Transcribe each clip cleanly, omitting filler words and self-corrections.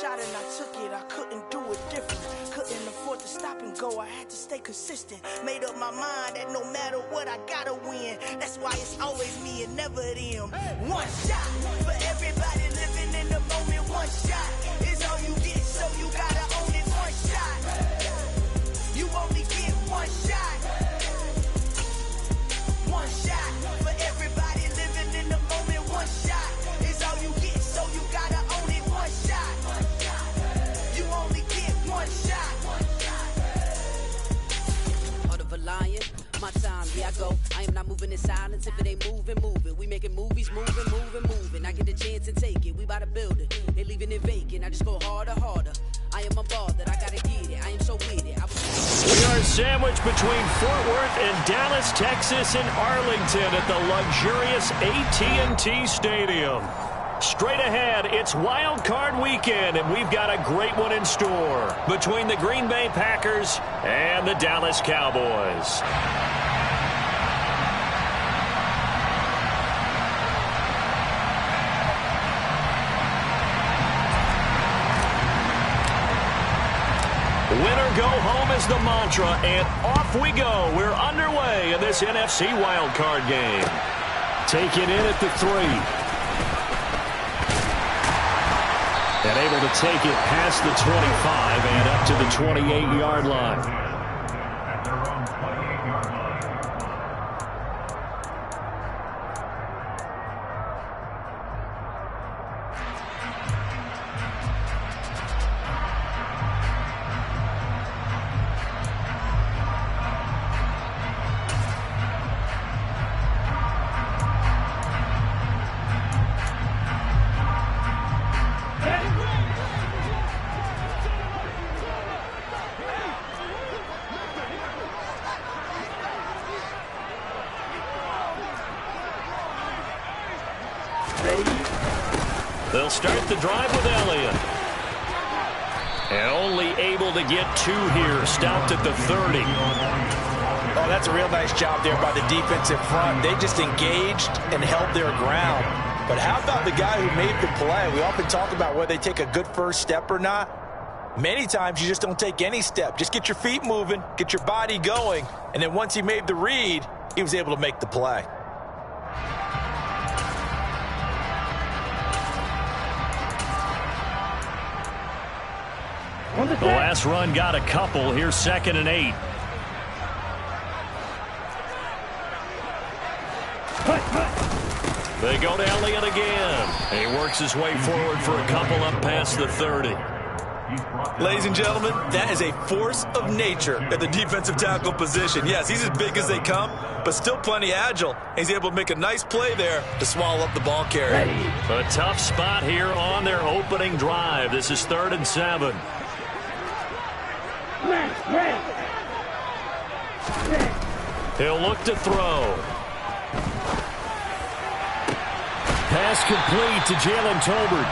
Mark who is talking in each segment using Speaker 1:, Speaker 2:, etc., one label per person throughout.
Speaker 1: shot and I took it, I couldn't do it different. Couldn't afford to stop and go, I had to stay consistent. Made up my mind that no matter what, I gotta win. That's why it's always me and never them. One shot for everybody living in the moment. One shot is all you get, so you gotta own it. One shot, you only get one shot. One shot for everybody living in the moment. One shot is all you get, so you gotta own it. One shot, you only get one shot.
Speaker 2: Heart of a lion, my time, here I go. I am not moving in silence. If it ain't moving, move it. We making movies, moving. I get a chance and take it. We bout to build it. They leaving it vacant. I just go harder. I am a ball that I gotta get it. I am so with it.
Speaker 3: We are sandwiched between Fort Worth and Dallas, Texas, and Arlington at the luxurious AT&T Stadium. Straight ahead, it's Wild Card Weekend, and we've got a great one in store between the Green Bay Packers and the Dallas Cowboys. Winner go home is the mantra, and off we go. We're underway in this NFC wildcard game. Taken in at the 3. And able to take it past the 25 and up to the 28-yard line. They'll start the drive with Elliott. And only able to get 2 here. Stopped at the 30.
Speaker 4: Oh, that's a real nice job there by the defensive front. They just engaged and held their ground. But how about the guy who made the play? We often talk about whether they take a good first step or not. Many times you just don't take any step. Just get your feet moving, get your body going. And then once he made the read, he was able to make the play.
Speaker 3: The last run got a couple. Here's 2nd and 8. They go to Elliott again. He works his way forward for a couple up past the 30.
Speaker 4: Ladies and gentlemen, that is a force of nature at the defensive tackle position. Yes, he's as big as they come, but still plenty agile. He's able to make a nice play there to swallow up the ball carrier.
Speaker 3: A tough spot here on their opening drive. This is 3rd and 7. He'll look to throw. Pass complete to Jalen Tolbert.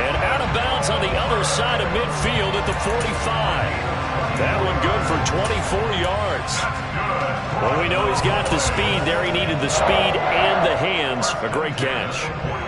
Speaker 3: And out of bounds on the other side of midfield at the 45. That one good for 24 yards. Well, we know he's got the speed there. He needed the speed and the hands. A great catch.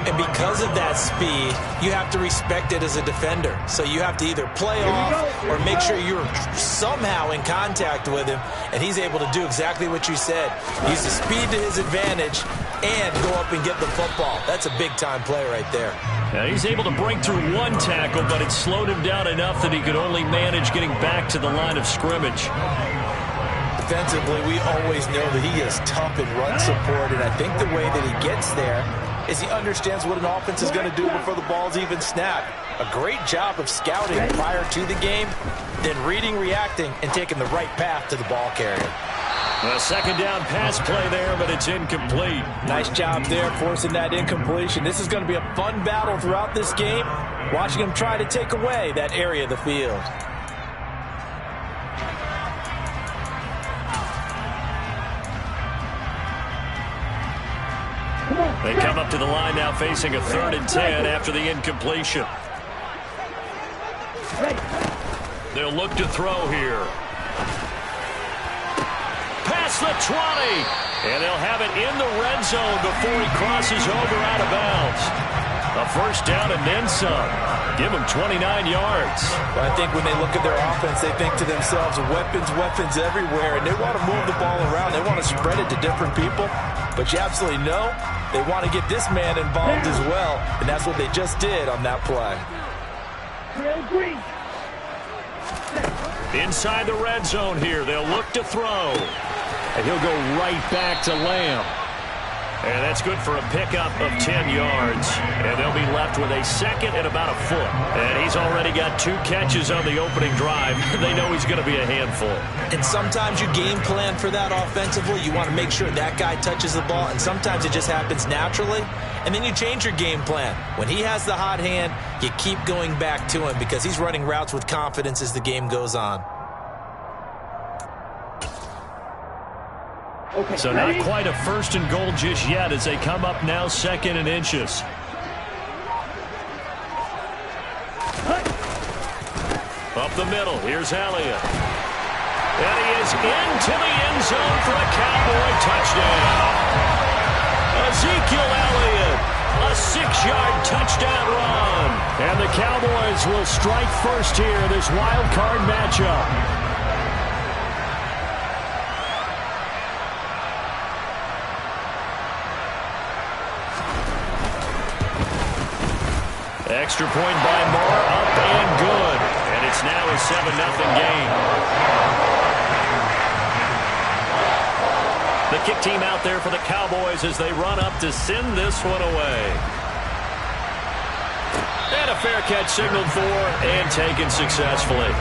Speaker 4: And because of that speed, you have to respect it as a defender. So you have to either play off or make sure you're somehow in contact with him. And he's able to do exactly what you said. Use the speed to his advantage and go up and get the football. That's a big-time play right there.
Speaker 3: Now he's able to break through 1 tackle, but it slowed him down enough that he could only manage getting back to the line of scrimmage.
Speaker 4: Defensively, we always know that he is tough in run support, and I think the way that he gets there is he understands what an offense is going to do before the ball's even snapped. A great job of scouting prior to the game, then reading, reacting, and taking the right path to the ball carrier.
Speaker 3: A 2nd down pass play there, but it's incomplete.
Speaker 4: Nice job there forcing that incompletion. This is going to be a fun battle throughout this game, watching him try to take away that area of the field.
Speaker 3: They come up to the line now facing a 3rd and 10 after the incompletion. They'll look to throw here. Past the 20. And they'll have it in the red zone before he crosses over out of bounds. A first down and then some. Give them 29 yards.
Speaker 4: Well, I think when they look at their offense, they think to themselves, weapons, weapons everywhere, and they want to move the ball around. They want to spread it to different people. But you absolutely know they want to get this man involved as well, and that's what they just did on that play.
Speaker 3: Inside the red zone here, they'll look to throw. And he'll go right back to Lamb. And that's good for a pickup of 10 yards. And they'll be left with a second and about a foot. And he's already got 2 catches on the opening drive. They know he's going to be a handful.
Speaker 4: And sometimes you game plan for that offensively. You want to make sure that guy touches the ball. And sometimes it just happens naturally. And then you change your game plan. When he has the hot hand, you keep going back to him because he's running routes with confidence as the game goes on.
Speaker 3: Okay, so ready? Not quite a first and goal just yet as they come up now 2nd and inches. Up the middle, here's Elliott. And he is into the end zone for a Cowboy touchdown. Ezekiel Elliott, a 6-yard touchdown run. And the Cowboys will strike first here in this wild card matchup. Extra point by Moore, up and good. And it's now a 7-0 game. The kick team out there for the Cowboys as they run up to send this one away. And a fair catch signaled for and taken successfully.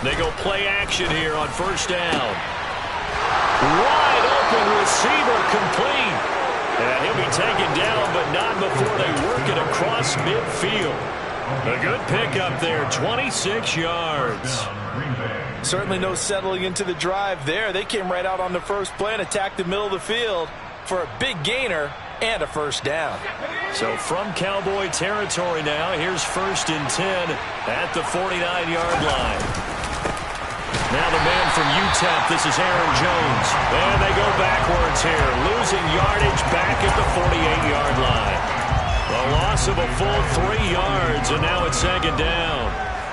Speaker 3: They go play action here on first down. Wide open receiver complete. And he'll be taken down, but not before they work it across midfield. A good pickup there, 26 yards.
Speaker 4: Certainly no settling into the drive there. They came right out on the first play and attacked the middle of the field for a big gainer and a first down.
Speaker 3: So from Cowboy territory now, here's 1st and 10 at the 49-yard line. Now the man from UTEP, this is Aaron Jones. And they go backwards here, losing yardage back at the 48-yard line. A loss of a full 3 yards, and now it's 2nd down.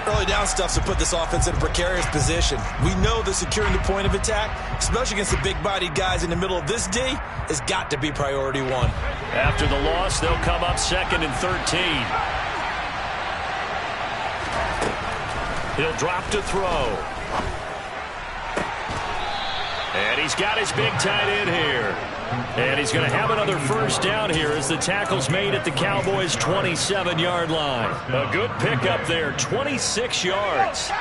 Speaker 4: Early down stuff to put this offense in a precarious position. We know that securing the point of attack, especially against the big-bodied guys in the middle of this D, has got to be priority 1.
Speaker 3: After the loss, they'll come up 2nd and 13. He'll drop to throw. And he's got his big tight end here. And he's going to have another first down here as the tackle's made at the Cowboys' 27-yard line. A good pickup there, 26 yards.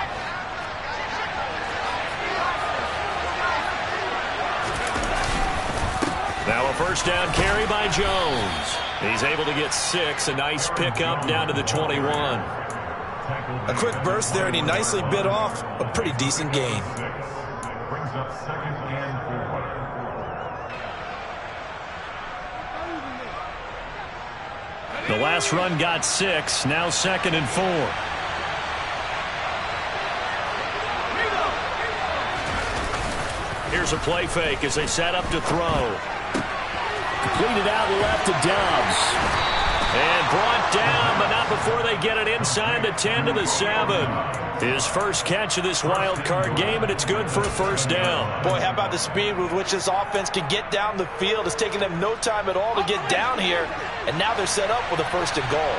Speaker 3: Now a first down carry by Jones. He's able to get 6, a nice pickup down to the 21.
Speaker 4: A quick burst there, and he nicely bit off a pretty decent gain.
Speaker 5: Brings up 2nd and 4.
Speaker 3: The last run got 6, now 2nd and 4. Here's a play fake as they set up to throw. Completed out left to Dobbs. And brought down, but not before they get it inside the 10 to the 7. His first catch of this wild card game, and it's good for a first down.
Speaker 4: Boy, how about the speed with which this offense can get down the field? It's taken them no time at all to get down here, and now they're set up with a 1st and goal.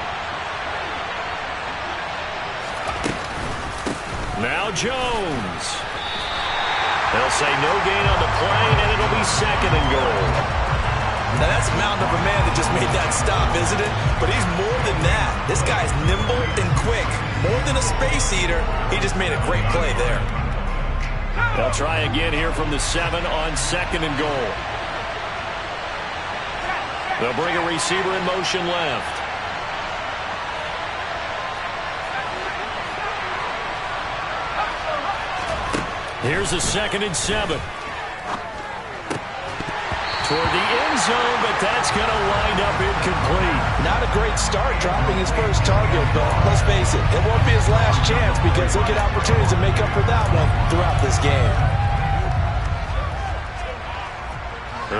Speaker 3: Now Jones. They'll say no gain on the play, and it'll be 2nd and goal.
Speaker 4: Now, that's a mountain of a man that just made that stop, isn't it? But he's more than that. This guy's nimble and quick. More than a space eater, he just made a great play there.
Speaker 3: They'll try again here from the 7 on 2nd and goal. They'll bring a receiver in motion left. Here's a 2nd and 7. toward the end zone, but that's going to wind up incomplete.
Speaker 4: Not a great start dropping his first target, but let's face it, it won't be his last chance because he'll get opportunities to make up for that one throughout this game.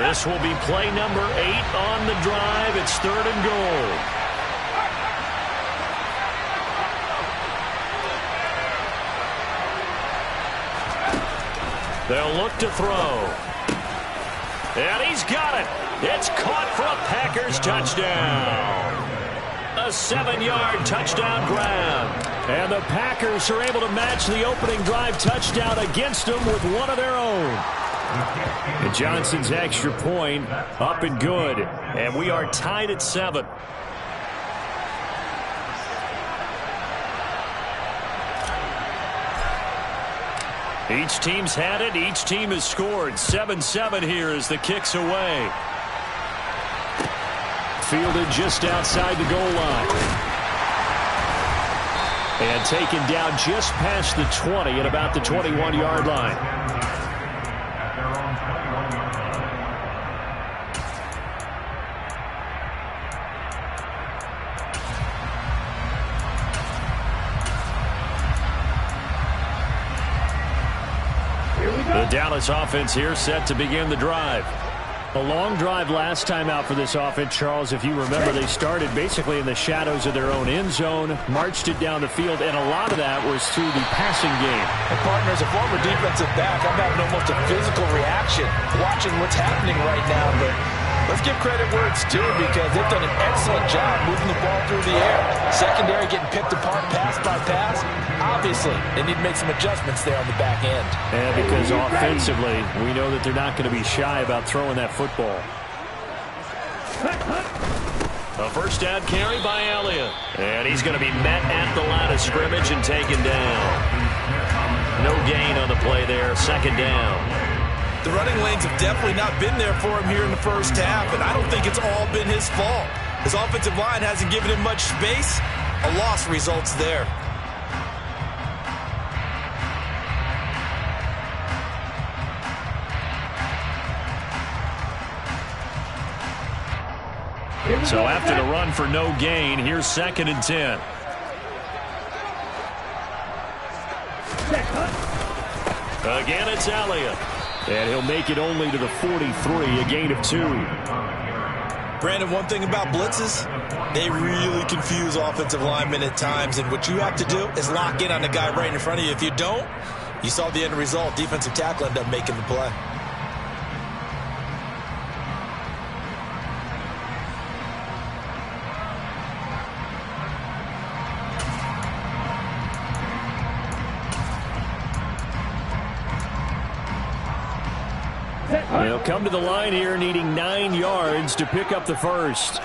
Speaker 3: This will be play number 8 on the drive. It's 3rd and goal. They'll look to throw. And he's got it. It's caught for a Packers touchdown. A 7-yard touchdown grab. And the Packers are able to match the opening drive touchdown against them with one of their own. And Johnson's extra point up and good. And we are tied at 7. Each team's had it. Each team has scored. 7-7 here as the kick's away. Fielded just outside the goal line. And taken down just past the 20 at about the 21-yard line. The Dallas offense here set to begin the drive. A long drive last time out for this offense, Charles. If you remember, they started basically in the shadows of their own end zone, marched it down the field, and a lot of that was through the passing game.
Speaker 4: And partner, as a former defensive back, I'm having almost a physical reaction watching what's happening right now. But let's give credit where it's due because they've done an excellent job moving the ball through the air. Secondary getting picked apart pass by pass. Obviously, they need to make some adjustments there on the back end.
Speaker 3: And because offensively, we know that they're not going to be shy about throwing that football. A first down carry by Elliott. And he's going to be met at the line of scrimmage and taken down. No gain on the play there. 2nd down.
Speaker 4: The running lanes have definitely not been there for him here in the first half, and I don't think it's all been his fault. His offensive line hasn't given him much space. A loss results there.
Speaker 3: So after the run for no gain, here's 2nd and 10. Again, it's Elliott. And he'll make it only to the 43, a gain of 2.
Speaker 4: Brandon, one thing about blitzes, they really confuse offensive linemen at times, and what you have to do is lock in on the guy right in front of you. If you don't, you saw the end result. Defensive tackle ended up making the play.
Speaker 3: They'll come to the line here needing 9 yards to pick up the first.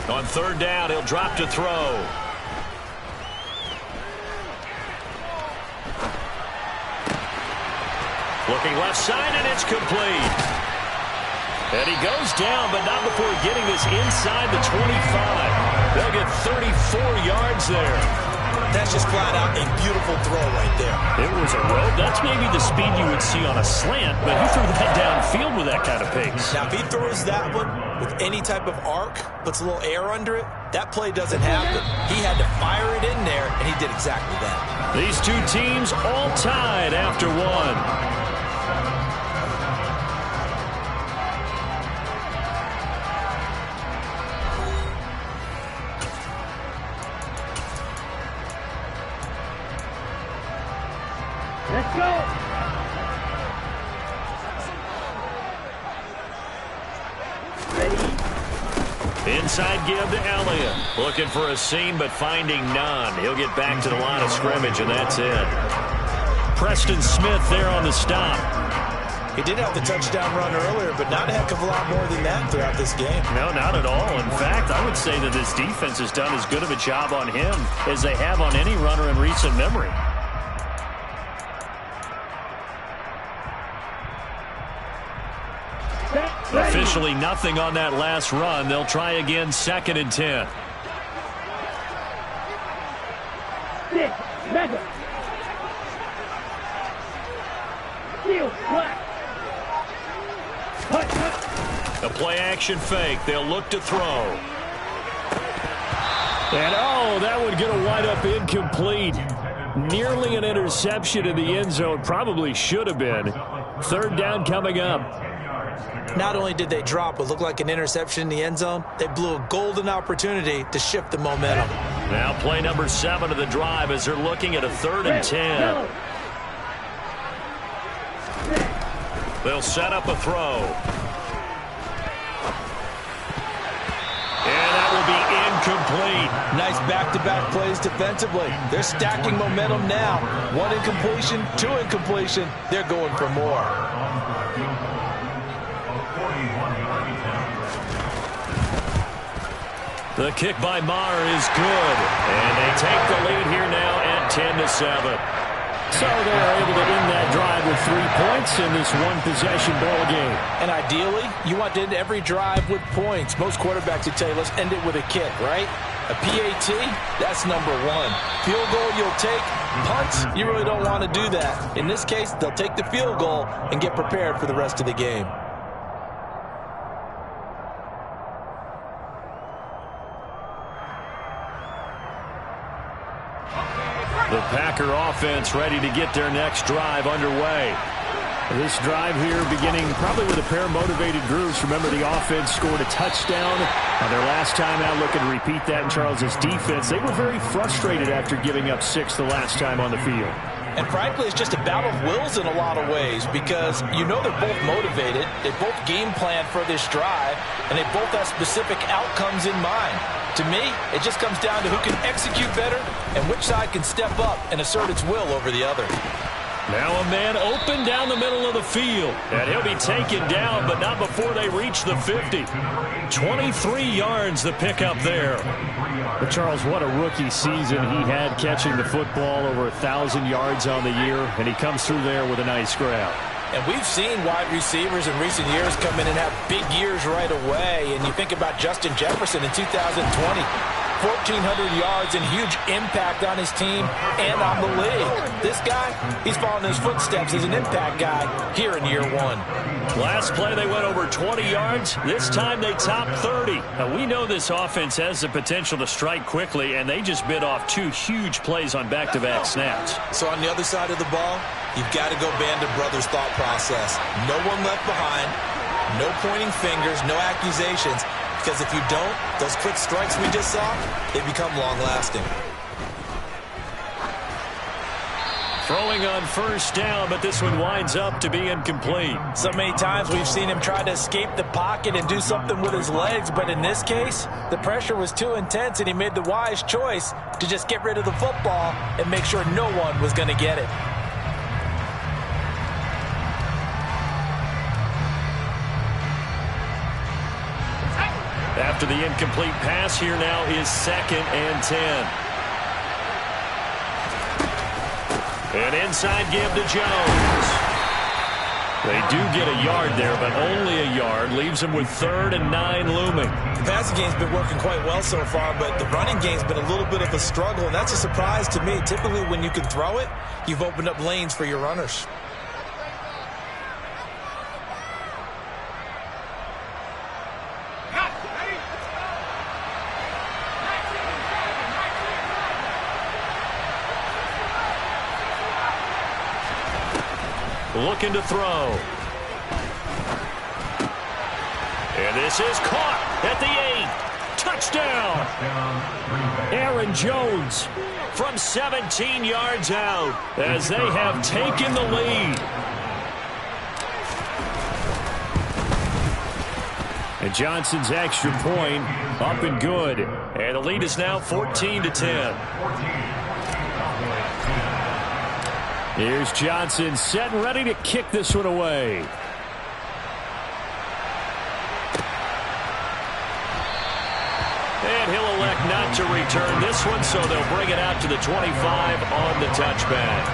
Speaker 3: On 3rd down, he'll drop to throw. Looking left side, and it's complete. And he goes down, but not before getting this inside the 25. They'll get 34 yards there.
Speaker 4: That's just flat out a beautiful throw right there.
Speaker 3: It was a rope. That's maybe the speed you would see on a slant, but he threw that downfield with that kind of pace.
Speaker 4: Now, if he throws that one with any type of arc, puts a little air under it, that play doesn't happen. He had to fire it in there, and he did exactly that.
Speaker 3: These two teams all tied after 1.
Speaker 6: Let's go.
Speaker 3: Inside give to Elliott. Looking for a seam, but finding none. He'll get back to the line of scrimmage, and that's it. Preston Smith there on the stop.
Speaker 4: He did have the touchdown run earlier, but not a heck of a lot more than that throughout this game.
Speaker 3: No, not at all. In fact, I would say that this defense has done as good of a job on him as they have on any runner in recent memory. Officially nothing on that last run. They'll try again, 2nd and 10.
Speaker 6: Mega. Steel flat.
Speaker 3: A play-action fake. They'll look to throw. And, oh, that would get a wide-up incomplete. Nearly an interception in the end zone. Probably should have been. Third down coming up.
Speaker 4: Not only did they drop what looked like an interception in the end zone, they blew a golden opportunity to shift the momentum.
Speaker 3: Now play number 7 of the drive as they're looking at a 3rd and 10. They'll set up a throw. And that will be incomplete.
Speaker 4: Nice back-to-back plays defensively. They're stacking momentum now. 1 incompletion, 2 incompletion. They're going for more.
Speaker 3: The kick by Maher is good. And they take the lead here now at 10-7. So they are able to end that drive with 3 points in this one-possession ball game.
Speaker 4: And ideally, you want to end every drive with points. Most quarterbacks would tell you, let's end it with a kick, right? A PAT, that's number 1. Field goal you'll take. Punts, you really don't want to do that. In this case, they'll take the field goal and get prepared for the rest of the game.
Speaker 3: The Packer offense ready to get their next drive underway. This drive here beginning probably with a pair of motivated groups. Remember, the offense scored a touchdown on their last time out. Looking to repeat that in Charles's defense. They were very frustrated after giving up 6 the last time on the field.
Speaker 4: And frankly, it's just a battle of wills in a lot of ways because you know they're both motivated. They both game plan for this drive, and they both have specific outcomes in mind. To me, it just comes down to who can execute better and which side can step up and assert its will over the other.
Speaker 3: Now a man open down the middle of the field. And he'll be taken down, but not before they reach the 50. 23 yards the pickup there.
Speaker 7: But Charles, what a rookie season he had catching the football, over 1,000 yards on the year, and he comes through there with a nice grab.
Speaker 4: And we've seen wide receivers in recent years come in and have big years right away. And you think about Justin Jefferson in 2020, 1,400 yards and huge impact on his team and on the league. This guy, he's following his footsteps as an impact guy here in year 1.
Speaker 3: Last play they went over 20 yards. This time they topped 30. Now we know this offense has the potential to strike quickly, and they just bit off 2 huge plays on back-to-back snaps.
Speaker 4: So on the other side of the ball, you've got to go Band of Brothers thought process. No one left behind, no pointing fingers, no accusations, because if you don't, those quick strikes we just saw, they become long-lasting.
Speaker 3: Throwing on first down, but this one winds up to be incomplete.
Speaker 4: So many times we've seen him try to escape the pocket and do something with his legs, but in this case, the pressure was too intense and he made the wise choice to just get rid of the football and make sure no one was going to get it.
Speaker 3: After the incomplete pass, here now is 2nd and 10. An inside give to Jones. They do get a yard there, but only a yard. Leaves them with 3rd and 9 looming.
Speaker 4: The passing game's been working quite well so far, but the running game's been a little bit of a struggle, and that's a surprise to me. Typically, when you can throw it, you've opened up lanes for your runners.
Speaker 3: Looking to throw. And this is caught at the 8. Touchdown. Aaron Jones from 17 yards out as they have taken the lead.
Speaker 7: And Johnson's extra point up and good.
Speaker 3: And the lead is now 14-10.
Speaker 7: Here's Johnson set and ready to kick this one away.
Speaker 3: And he'll elect not to return this one, so they'll bring it out to the 25 on the touchback.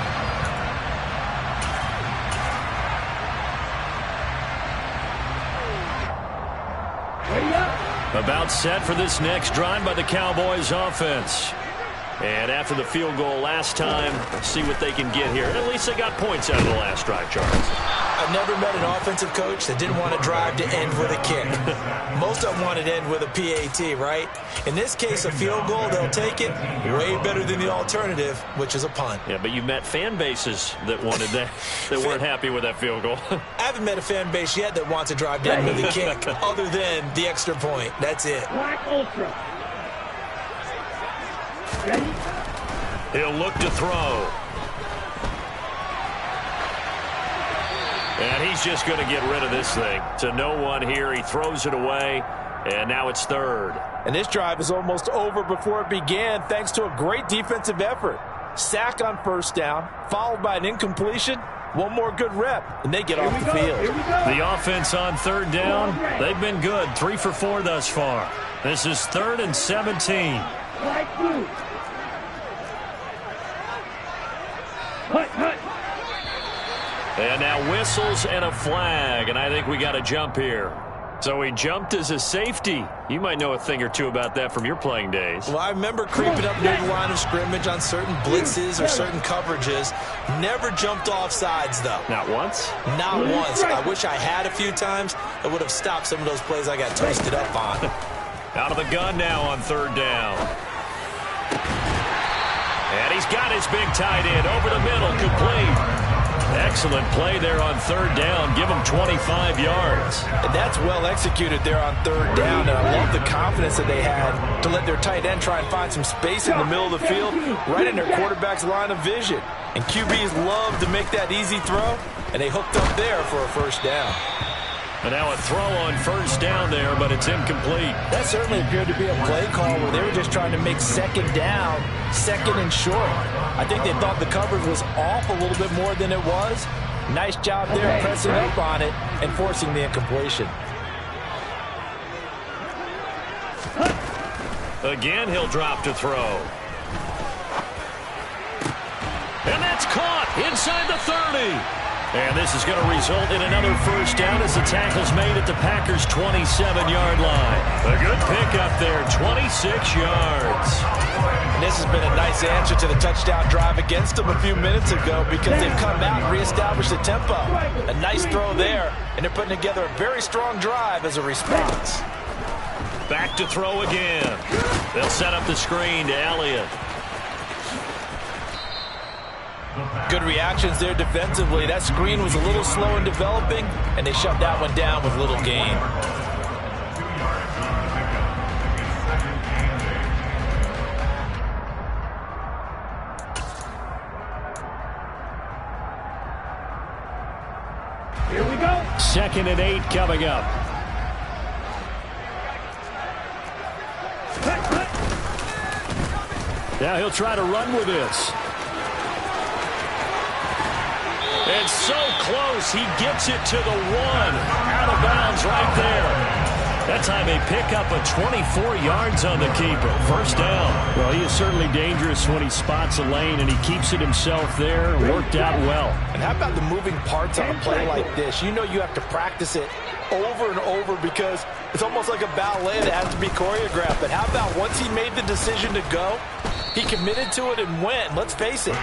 Speaker 6: Ready up.
Speaker 3: About set for this next drive by the Cowboys offense. And after the field goal last time, let's see what they can get here. At least they got points out of the last drive, Charles.
Speaker 4: I've never met an offensive coach that didn't want to drive to end with a kick. Most of them wanted to end with a PAT, right? In this case, a field goal, they'll take it. Way better than the alternative, which is a punt.
Speaker 3: Yeah, but you've met fan bases that wanted that, that weren't happy with that field goal.
Speaker 4: I haven't met a fan base yet that wants to drive to end with a kick other than the extra point. That's it.
Speaker 6: Black Ultra. Ready?
Speaker 3: He'll look to throw. And he's just going to get rid of this thing. To no one here. He throws it away. And now it's third.
Speaker 4: And this drive is almost over before it began thanks to a great defensive effort. Sack on first down, followed by an incompletion. One more good rep, and they get off the field.
Speaker 3: The offense on third down, they've been good. 3 for 4 thus far. This is 3rd and 17.
Speaker 6: Black blue. Hut, hut.
Speaker 3: And now whistles and a flag, and I think we got a jump here. So he jumped as a safety. You might know a thing or two about that from your playing days.
Speaker 4: Well, I remember creeping up near the line of scrimmage on certain blitzes or certain coverages. Never jumped off sides, though.
Speaker 3: Not once?
Speaker 4: Not once. I wish I had a few times. It would have stopped some of those plays I got toasted up on.
Speaker 3: Out of the gun now on third down. And he's got his big tight end over the middle, complete. Excellent play there on third down. Give him 25 yards.
Speaker 4: And that's well executed there on third down. And I love the confidence that they had to let their tight end try and find some space in the middle of the field, right in their quarterback's line of vision. And QBs love to make that easy throw, and they hooked up there for a first down.
Speaker 3: And now a throw on first down there, but it's incomplete.
Speaker 4: That certainly appeared to be a play call where they were just trying to make second down, second and short. I think they thought the coverage was off a little bit more than it was. Nice job there pressing up on it and forcing the incompletion.
Speaker 3: Again, he'll drop to throw. And that's caught inside the 30. And this is going to result in another first down as the tackle's made at the Packers' 27-yard line. A good pickup there, 26 yards.
Speaker 4: And this has been a nice answer to the touchdown drive against them a few minutes ago because they've come out and reestablished the tempo. A nice throw there, and they're putting together a very strong drive as a response.
Speaker 3: Back to throw again. They'll set up the screen to Elliott.
Speaker 4: Good reactions there defensively. That screen was a little slow in developing, and they shut that one down with little gain.
Speaker 6: Here we go.
Speaker 7: 2nd and 8 coming up. Now he'll try to run with this.
Speaker 3: It's so close. He gets it to the 1. Out of bounds right there. That time they pick up a 24 yards on the keeper. First down.
Speaker 7: Well, he is certainly dangerous when he spots a lane, and he keeps it himself there. Worked out well.
Speaker 4: And how about the moving parts on a play like this? You know you have to practice it over and over because it's almost like a ballet that has to be choreographed. But how about once he made the decision to go, he committed to it and went. Let's face it,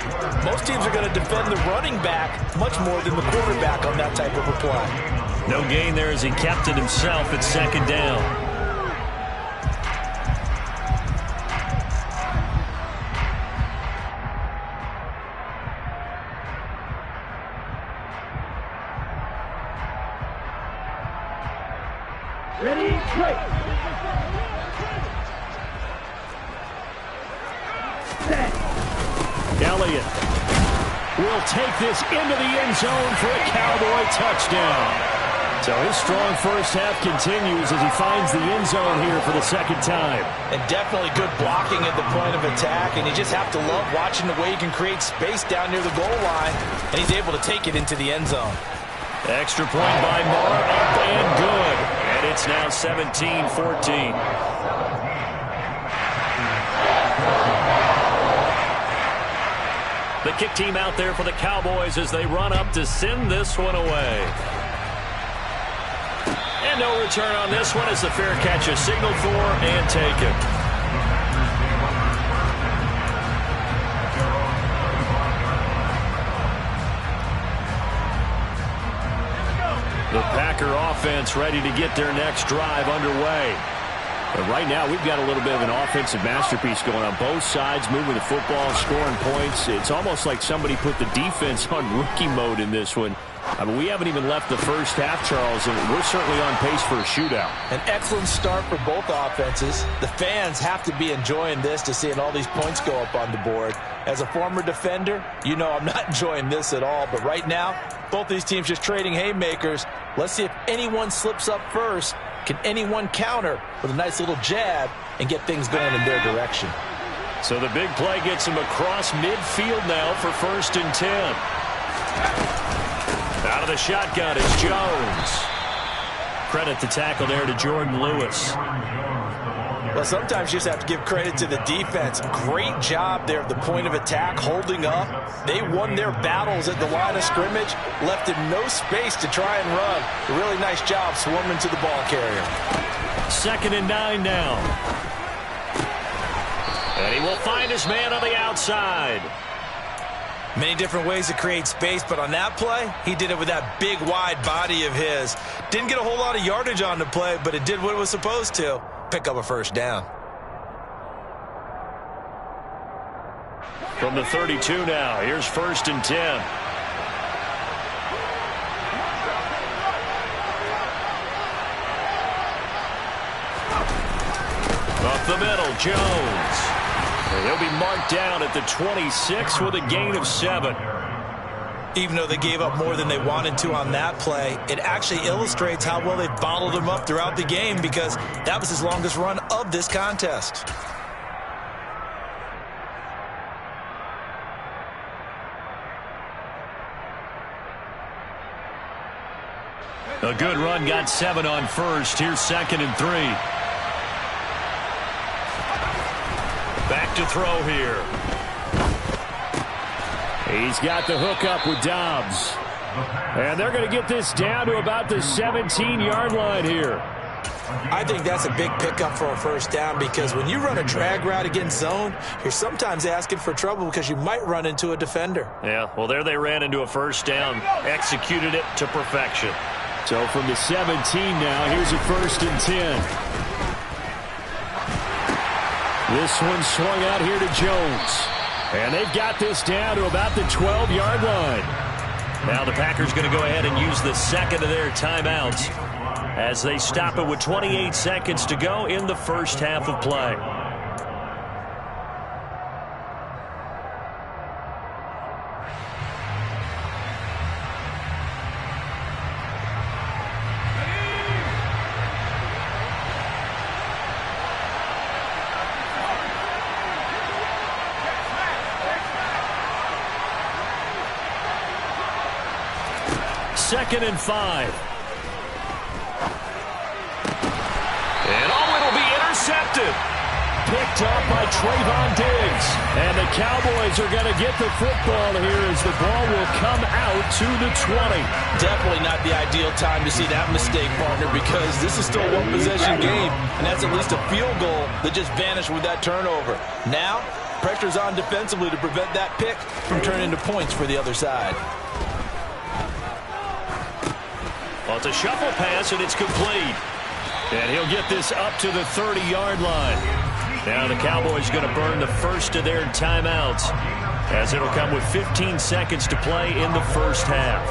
Speaker 4: most teams are going to defend the running back much more than the quarterback on that type of a play.
Speaker 3: No gain there as he kept it himself at second down.
Speaker 6: Ready, play.
Speaker 7: Elliott will take this into the end zone for a Cowboy touchdown. So his strong first half continues as he finds the end zone here for the second time.
Speaker 4: And definitely good blocking at the point of attack, and you just have to love watching the way he can create space down near the goal line, and he's able to take it into the end zone.
Speaker 3: Extra point by Moore, up and good. And it's now 17-14. The kick team out there for the Cowboys as they run up to send this one away. And no return on this one as the fair catch is signaled for and taken. The Packer offense ready to get their next drive underway. But right now, we've got a little bit of an offensive masterpiece going on both sides, moving the football, scoring points. It's almost like somebody put the defense on rookie mode in this one. I mean, we haven't even left the first half, Charles, and we're certainly on pace for a shootout.
Speaker 4: An excellent start for both offenses. The fans have to be enjoying this to seeing all these points go up on the board. As a former defender, you know I'm not enjoying this at all. But right now, both these teams just trading haymakers. Let's see if anyone slips up first. Can anyone counter with a nice little jab and get things going in their direction?
Speaker 3: So the big play gets him across midfield now for 1st and 10. Out of the shotgun is Jones. Credit the tackle there to Jordan Lewis.
Speaker 4: Well, sometimes you just have to give credit to the defense. Great job there at the point of attack, holding up. They won their battles at the line of scrimmage, left him no space to try and run. A really nice job swarming to the ball carrier.
Speaker 3: 2nd and 9 now. And he will find his man on the outside.
Speaker 4: Many different ways to create space, but on that play, he did it with that big, wide body of his. Didn't get a whole lot of yardage on the play, but it did what it was supposed to. Pick up a 1st down.
Speaker 3: From the 32 now, here's 1st and 10. Up the middle, Jones. And he'll be marked down at the 26 with a gain of 7.
Speaker 4: Even though they gave up more than they wanted to on that play, it actually illustrates how well they've bottled him up throughout the game, because that was his longest run of this contest.
Speaker 3: A good run, got 7 on 1st. Here's 2nd and 3. Back to throw here. He's got the hook up with Dobbs. And they're going to get this down to about the 17-yard line here.
Speaker 4: I think that's a big pickup for a 1st down, because when you run a drag route against zone, you're sometimes asking for trouble because you might run into a defender.
Speaker 3: Yeah, well, there they ran into a 1st down, executed it to perfection. So from the 17 now, here's a 1st and 10. This one swung out here to Jones. And they've got this down to about the 12-yard line. Now the Packers going to go ahead and use the 2nd of their timeouts as they stop it with 28 seconds to go in the 1st half of play. Second and 5. And it'll be intercepted. Picked up by Trayvon Diggs. And the Cowboys are going to get the football here as the ball will come out to the 20.
Speaker 4: Definitely not the ideal time to see that mistake, partner, because this is still a one-possession game, and that's at least a field goal that just vanished with that turnover. Now, pressure's on defensively to prevent that pick from turning into points for the other side.
Speaker 3: Well, it's a shuffle pass, and it's complete. And he'll get this up to the 30-yard line. Now the Cowboys going to burn the first of their timeouts, as it'll come with 15 seconds to play in the 1st half.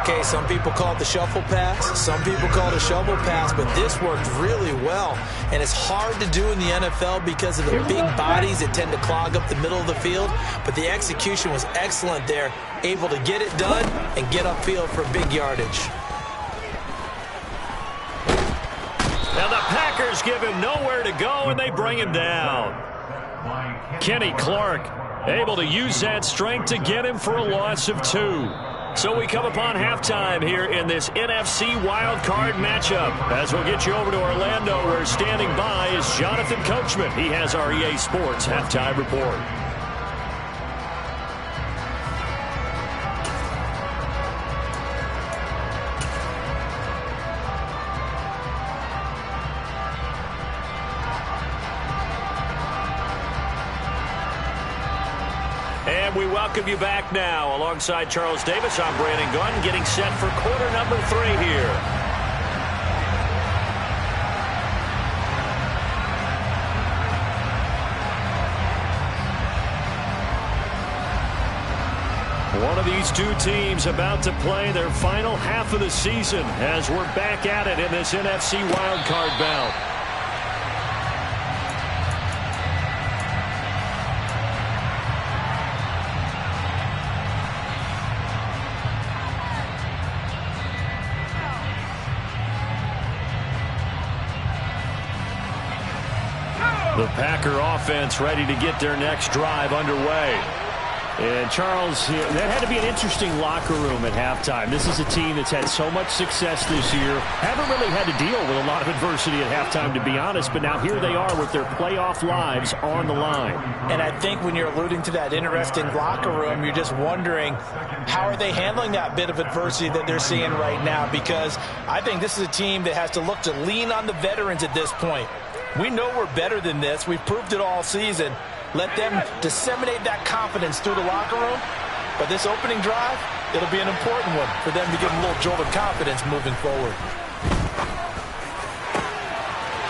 Speaker 4: Okay, some people call it the shuffle pass. Some people call it a shovel pass, but this worked really well. And it's hard to do in the NFL because of the big bodies that tend to clog up the middle of the field. But the execution was excellent there, able to get it done and get upfield for big yardage.
Speaker 3: Now the Packers give him nowhere to go, and they bring him down. Kenny Clark able to use that strength to get him for a loss of 2. So we come upon halftime here in this NFC wildcard matchup. As we'll get you over to Orlando, where standing by is Jonathan Coachman. He has our EA Sports halftime report. And we welcome you back now. Alongside Charles Davis, I'm Brandon Gunn, getting set for quarter number 3 here. One of these two teams about to play their final half of the season as we're back at it in this NFC wildcard bout. The Packer offense ready to get their next drive underway. And Charles, that had to be an interesting locker room at halftime. This is a team that's had so much success this year. Haven't really had to deal with a lot of adversity at halftime, to be honest. But now here they are with their playoff lives on the line.
Speaker 4: And I think when you're alluding to that interesting locker room, you're just wondering how are they handling that bit of adversity that they're seeing right now? Because I think this is a team that has to look to lean on the veterans at this point. We know we're better than this. We've proved it all season. Let them disseminate that confidence through the locker room. But this opening drive, it'll be an important one for them to give them a little jolt of confidence moving forward.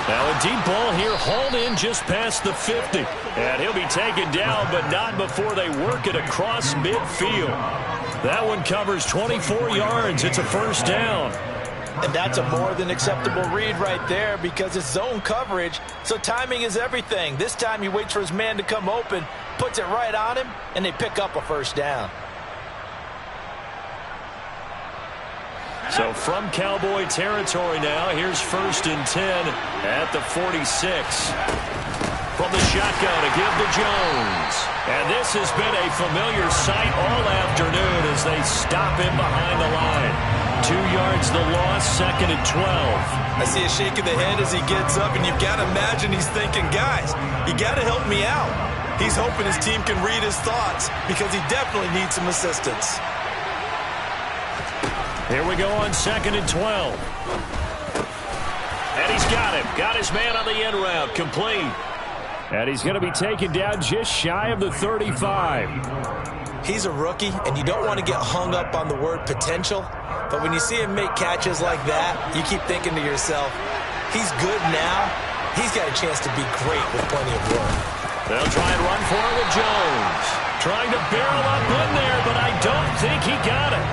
Speaker 3: Now a deep ball here, hauled in just past the 50. And he'll be taken down, but not before they work it across midfield. That one covers 24 yards. It's a first down.
Speaker 4: And that's a more than acceptable read right there because it's zone coverage, so timing is everything. This time he waits for his man to come open, puts it right on him, and they pick up a first down.
Speaker 3: So from Cowboy territory now, here's 1st and 10 at the 46. From the shotgun to give to Jones. And this has been a familiar sight all afternoon as they stop him behind the line. 2 yards the loss, 2nd and 12.
Speaker 4: I see a shake of the head as he gets up, and you've got to imagine he's thinking, guys, you got to help me out. He's hoping his team can read his thoughts because he definitely needs some assistance.
Speaker 3: Here we go on 2nd and 12. And he's got him. Got his man on the end route, complete. And he's going to be taken down just shy of the 35.
Speaker 4: He's a rookie, and you don't want to get hung up on the word potential. But when you see him make catches like that, you keep thinking to yourself, he's good now. He's got a chance to be great with plenty of room.
Speaker 3: They'll try and run for it with Jones. Trying to barrel up in there, but I don't think he got it.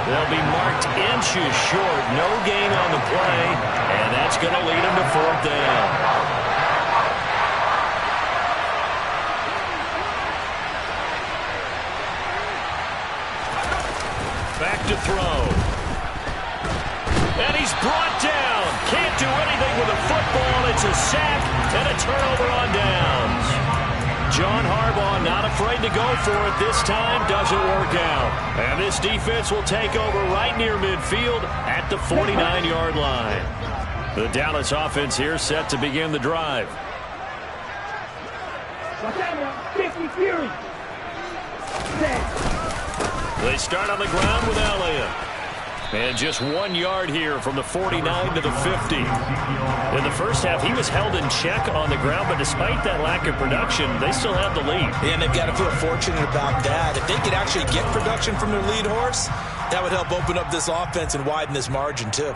Speaker 3: They'll be marked inches short. No gain on the play, and that's going to lead him to 4th down. Back to throw. And he's brought down. Can't do anything with a football. It's a sack and a turnover on downs. John Harbaugh not afraid to go for it this time. Doesn't work out. And this defense will take over right near midfield at the 49-yard line. The Dallas offense here set to begin the drive. They start on the ground with Elliott. And just 1 yard here from the 49 to the 50. In the first half, he was held in check on the ground, but despite that lack of production, they still have the lead.
Speaker 4: And they've got to feel fortunate about that. If they could actually get production from their lead horse, that would help open up this offense and widen this margin, too.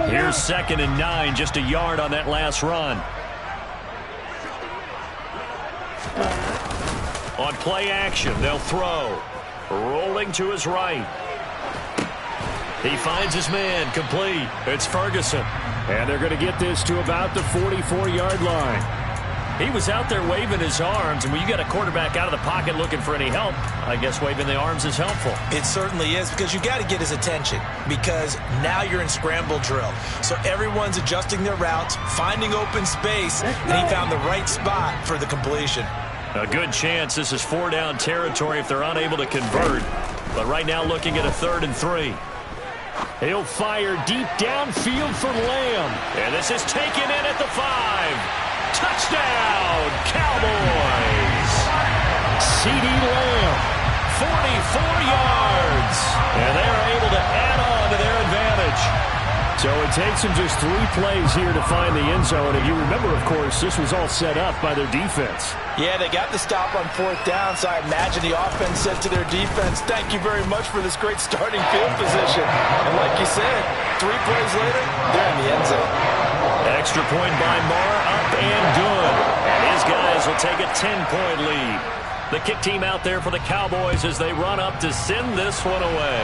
Speaker 3: Here's 2nd and 9, just a yard on that last run. On play action, they'll throw. Rolling to his right. He finds his man, complete. It's Ferguson. And they're going to get this to about the 44-yard line. He was out there waving his arms, and when you got a quarterback out of the pocket looking for any help, I guess waving the arms is helpful.
Speaker 4: It certainly is, because you got to get his attention, because now you're in scramble drill. So everyone's adjusting their routes, finding open space, and he found the right spot for the completion.
Speaker 3: A good chance this is 4-down territory if they're unable to convert. But right now looking at a 3rd and 3. He'll fire deep downfield for Lamb. And this is taken in at the 5. Touchdown, Cowboys. CeeDee Lamb, 44 yards. And they're able to add on to their advantage.
Speaker 7: So it takes them just 3 plays here to find the end zone. And you remember, of course, this was all set up by their defense.
Speaker 4: Yeah, they got the stop on 4th down, so I imagine the offense said to their defense, thank you very much for this great starting field position. And like you said, 3 plays later, they're in the end zone.
Speaker 3: Extra point by Marr, up and good. And his guys will take a 10-point lead. The kick team out there for the Cowboys as they run up to send this one away.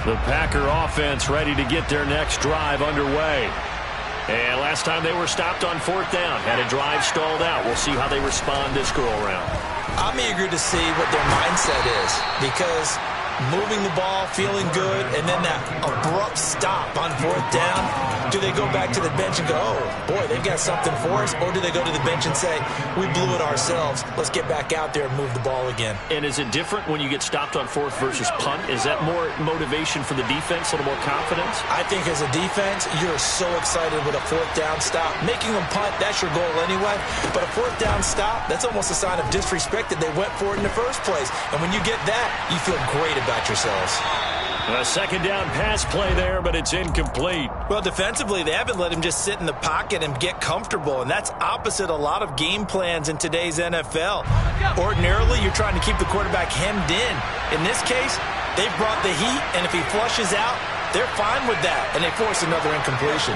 Speaker 3: The Packer offense ready to get their next drive underway. And last time they were stopped on 4th down, had a drive stalled out. We'll see how they respond this go-around.
Speaker 4: I'm eager to see what their mindset is, because moving the ball, feeling good, and then that abrupt stop on 4th down, do they go back to the bench and go, oh, boy, they've got something for us? Or do they go to the bench and say, we blew it ourselves, let's get back out there and move the ball again?
Speaker 3: And is it different when you get stopped on 4th versus punt? Is that more motivation for the defense, a little more confidence?
Speaker 4: I think as a defense, you're so excited with a 4th down stop. Making them punt, that's your goal anyway. But a 4th down stop, that's almost a sign of disrespect that they went for it in the first place. And when you get that, you feel great about yourselves.
Speaker 3: A 2nd down pass play there, but it's incomplete.
Speaker 4: Well, defensively, they haven't let him just sit in the pocket and get comfortable, and that's opposite a lot of game plans in today's NFL. Ordinarily, you're trying to keep the quarterback hemmed in. In this case, they've brought the heat, and if he flushes out, they're fine with that, and they force another incompletion.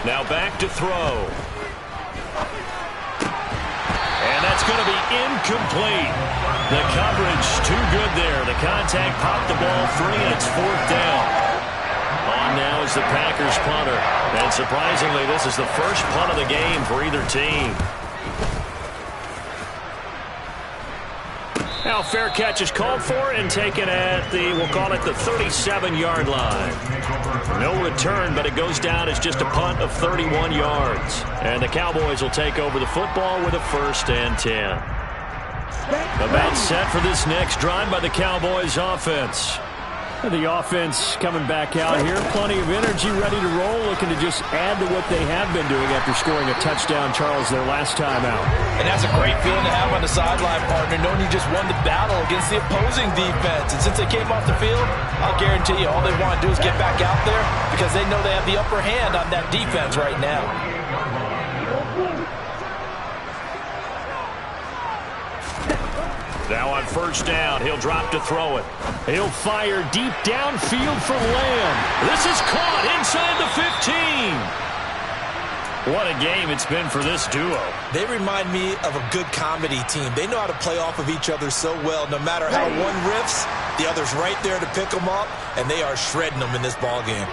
Speaker 3: Now back to throw. And that's going to be incomplete. The coverage too good there. The contact popped the ball free, and it's 4th down. On now is the Packers punter. And surprisingly, this is the first punt of the game for either team. Now fair catch is called for and taken at the, we'll call it the 37-yard line. No return, but it goes down as just a punt of 31 yards. And the Cowboys will take over the football with a 1st and 10. About set for this next drive by the Cowboys offense.
Speaker 7: The offense coming back out here. Plenty of energy, ready to roll, looking to just add to what they have been doing after scoring a touchdown, Charles, their last time out.
Speaker 4: And that's a great feeling to have on the sideline, partner, knowing you just won the battle against the opposing defense. And since they came off the field, I'll guarantee you all they want to do is get back out there because they know they have the upper hand on that defense right now.
Speaker 3: Now on 1st down, he'll drop to throw it. He'll fire deep downfield for Lamb. This is caught inside the 15. What a game it's been for this duo.
Speaker 4: They remind me of a good comedy team. They know how to play off of each other so well. No matter how one riffs, the other's right there to pick them up, and they are shredding them in this ball game.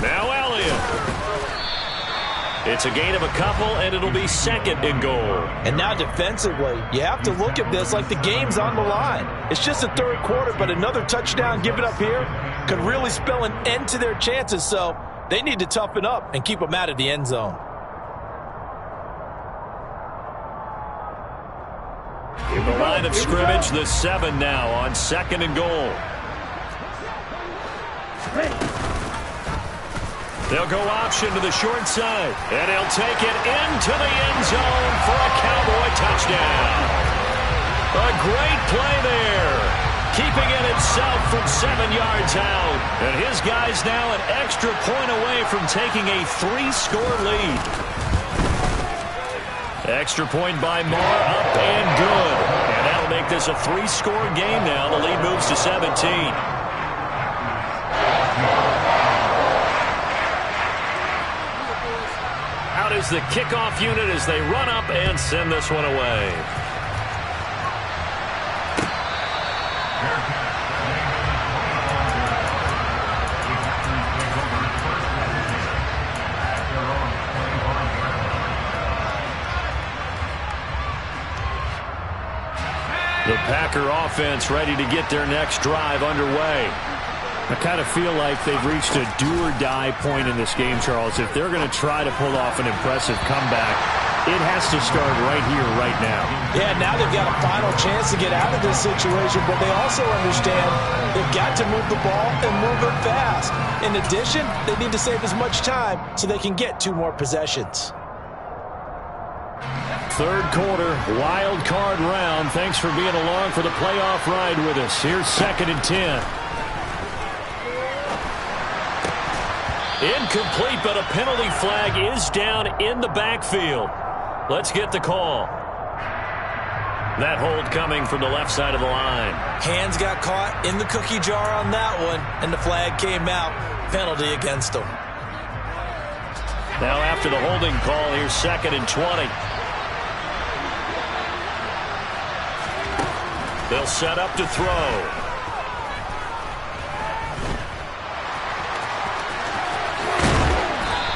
Speaker 3: Now Elliott. It's a gain of a couple, and it'll be 2nd and goal.
Speaker 4: And now defensively, you have to look at this like the game's on the line. It's just the 3rd quarter, but another touchdown given up here could really spell an end to their chances, so they need to toughen up and keep them out of the end zone.
Speaker 3: In the line of scrimmage, the 7 now on 2nd and goal. They'll go option to the short side, and he'll take it into the end zone for a Cowboy touchdown. A great play there, keeping it himself from 7 yards out. And his guys now an extra point away from taking a 3-score lead. Extra point by Marr, up and good. And that'll make this a 3-score game now. The lead moves to 17. Out is the kickoff unit as they run up and send this one away. The Packer offense ready to get their next drive underway. I kind of feel like they've reached a do-or-die point in this game, Charles. If they're going to try to pull off an impressive comeback, it has to start right here, right now.
Speaker 4: Yeah, now they've got a final chance to get out of this situation, but they also understand they've got to move the ball and move it fast. In addition, they need to save as much time so they can get 2 more possessions.
Speaker 3: Third quarter, wild card round. Thanks for being along for the playoff ride with us. Here's 2nd and 10. Incomplete, but a penalty flag is down in the backfield. Let's get the call. That hold coming from the left side of the line.
Speaker 4: Hands got caught in the cookie jar on that one, and the flag came out. Penalty against them.
Speaker 3: Now after the holding call, here's 2nd and 20. They'll set up to throw.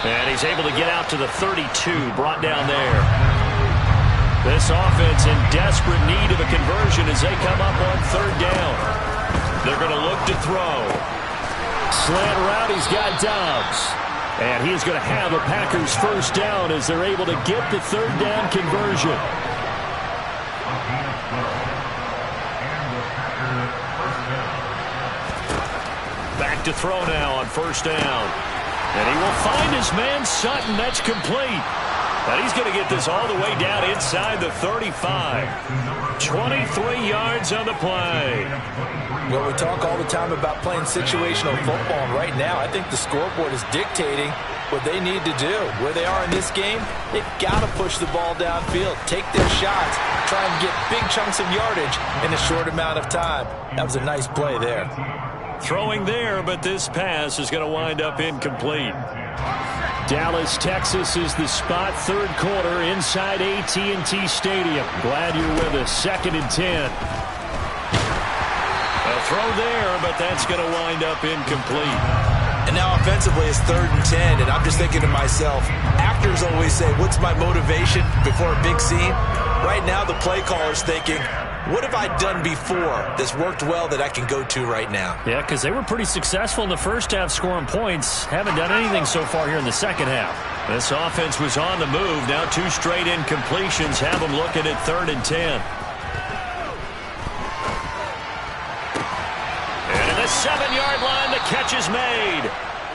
Speaker 3: And he's able to get out to the 32, brought down there. This offense in desperate need of a conversion as they come up on 3rd down. They're going to look to throw. Slant route, he's got Dobbs. And he's going to have a Packers 1st down as they're able to get the 3rd down conversion. Back to throw now on 1st down. And he will find his man Sutton. That's complete. And he's going to get this all the way down inside the 35. 23 yards on the play.
Speaker 4: Well, we talk all the time about playing situational football, and right now I think the scoreboard is dictating what they need to do. Where they are in this game, they've got to push the ball downfield, take their shots, try and get big chunks of yardage in a short amount of time. That was a nice play there.
Speaker 3: Throwing there, but this pass is going to wind up incomplete. Dallas, Texas is the spot. 3rd quarter inside AT&T Stadium. Glad you're with us. 2nd and 10. A throw there, but that's going to wind up incomplete.
Speaker 4: And now offensively it's 3rd and 10, and I'm just thinking to myself, actors always say, what's my motivation before a big scene? Right now the play caller's thinking, what have I done before that's worked well that I can go to right now?
Speaker 3: Yeah, because they were pretty successful in the first half scoring points. Haven't done anything so far here in the second half. This offense was on the move. Now 2 straight incompletions have them looking at 3rd and 10. And at the 7-yard line, the catch is made.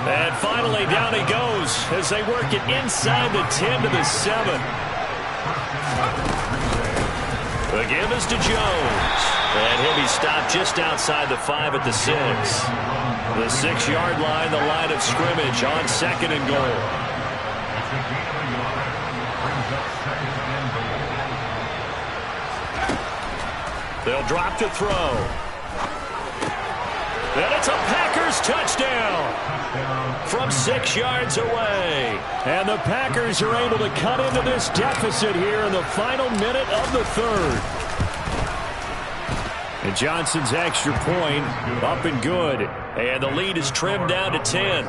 Speaker 3: And finally down he goes as they work it inside the 10 to the 7. The give is to Jones. And he'll be stopped just outside the 5 at the 6. The 6-yard line, the line of scrimmage on 2nd and goal. They'll drop to throw. And it's a Packers touchdown from 6 yards away. And the Packers are able to cut into this deficit here in the final minute of the 3rd. And Johnson's extra point up and good. And the lead is trimmed down to 10.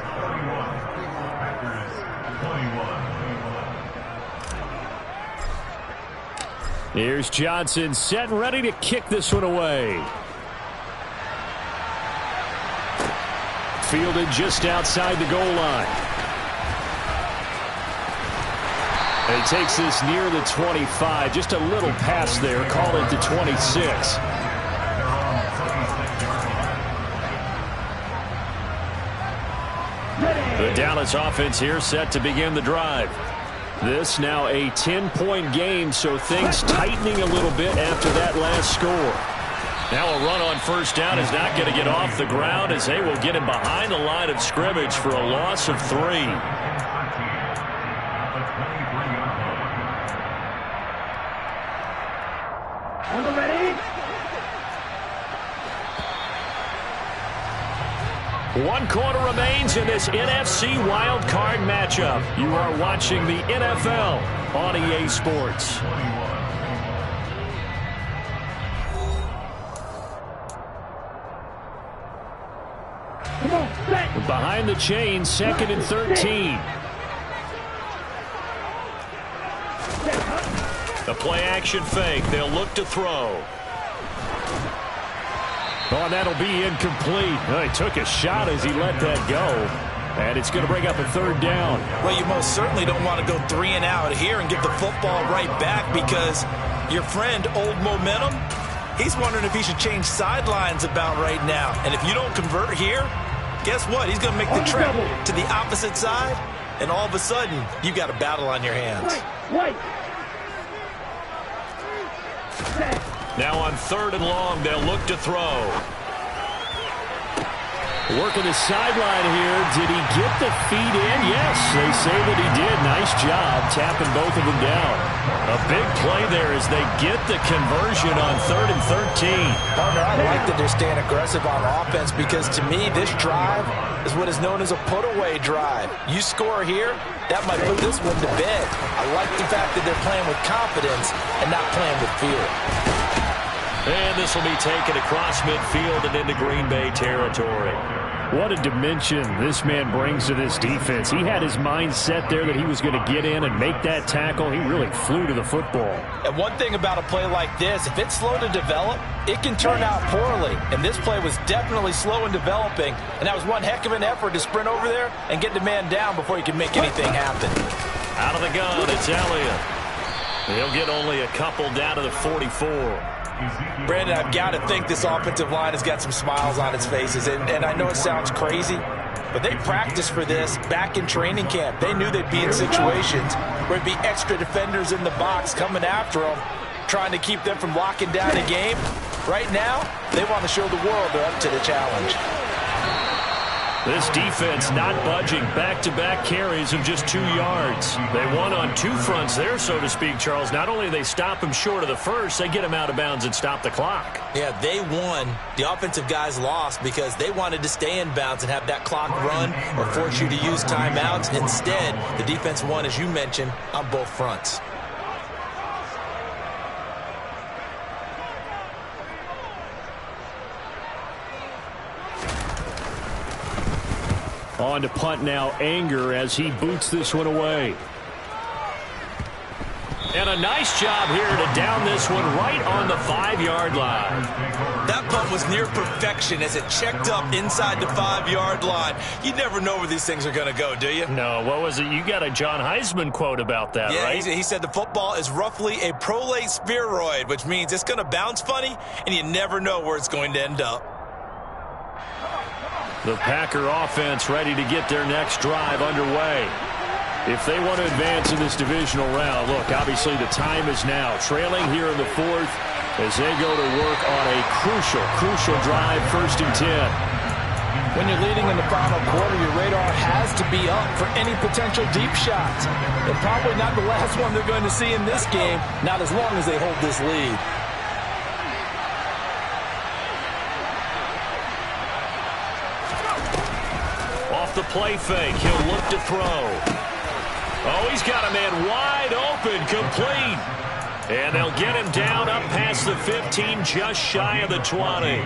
Speaker 3: Here's Johnson set and ready to kick this one away. Fielded just outside the goal line. And he takes this near the 25. Just a little pass there. Call it the 26. The Dallas offense here set to begin the drive. This now a 10-point game, so things tightening a little bit after that last score. Now a run on 1st down is not going to get off the ground as they will get him behind the line of scrimmage for a loss of 3.
Speaker 6: On the ready.
Speaker 3: 1 quarter remains in this NFC Wild Card matchup. You are watching the NFL on EA Sports. Behind the chain, 2nd and 13. The play action fake. They'll look to throw.
Speaker 7: Oh, and that'll be incomplete. He took a shot as he let that go. And it's going to bring up a third down.
Speaker 4: Well, you most certainly don't want to go 3 and out here and get the football right back, because your friend, Old Momentum, he's wondering if he should change sidelines about right now. And if you don't convert here, guess what? He's going to make the trek to the opposite side, and all of a sudden, you got a battle on your hands.
Speaker 3: Now on 3rd and long, they'll look to throw.
Speaker 7: Working the sideline here. Did he get the feet in? Yes, they say that he did. Nice job tapping both of them down.
Speaker 3: A big play there as they get the conversion on 3rd and 13.
Speaker 4: Partner, I like that they're staying aggressive on offense, because to me, this drive is what is known as a put-away drive. You score here, that might put this one to bed. I like the fact that they're playing with confidence and not playing with fear.
Speaker 3: And this will be taken across midfield and into Green Bay territory.
Speaker 7: What a dimension this man brings to this defense. He had his mind set there that he was going to get in and make that tackle. He really flew to the football.
Speaker 4: And one thing about a play like this, if it's slow to develop, it can turn out poorly. And this play was definitely slow in developing. And that was one heck of an effort to sprint over there and get the man down before he could make anything happen.
Speaker 3: Out of the gun, it's Elliott. He'll get only a couple down to the 44.
Speaker 4: Brandon, I've got to think this offensive line has got some smiles on its faces. And I know it sounds crazy, but they practiced for this back in training camp. They knew they'd be in situations where there'd be extra defenders in the box coming after them, trying to keep them from locking down a game. Right now, they want to show the world they're up to the challenge.
Speaker 3: This defense not budging. Back-to-back carries of just 2 yards. They won on 2 fronts there, so to speak, Charles. Not only do they stop him short of the first, they get him out of bounds and stop the clock.
Speaker 4: Yeah, they won. The offensive guys lost because they wanted to stay in bounds and have that clock run or force you to use timeouts. Instead, the defense won, as you mentioned, on both fronts.
Speaker 7: On to punt now, Anger, as he boots this one away.
Speaker 3: And a nice job here to down this one right on the 5-yard line.
Speaker 4: That punt was near perfection as it checked up inside the 5-yard line. You never know where these things are going to go, do you?
Speaker 3: No, what was it? You got a John Heisman quote about that, right?
Speaker 4: He said the football is roughly a prolate spheroid, which means it's going to bounce funny, and you never know where it's going to end up.
Speaker 3: The Packer offense ready to get their next drive underway.
Speaker 7: If they want to advance in this divisional round, look, obviously the time is now. Trailing here in the 4th as they go to work on a crucial drive, 1st and 10.
Speaker 4: When you're leading in the final quarter, your radar has to be up for any potential deep shots. And probably not the last one they're going to see in this game, not as long as they hold this lead.
Speaker 3: Off the play fake, he'll look to throw. Oh, he's got a man wide open, complete. And they'll get him down up past the 15, just shy of the 20.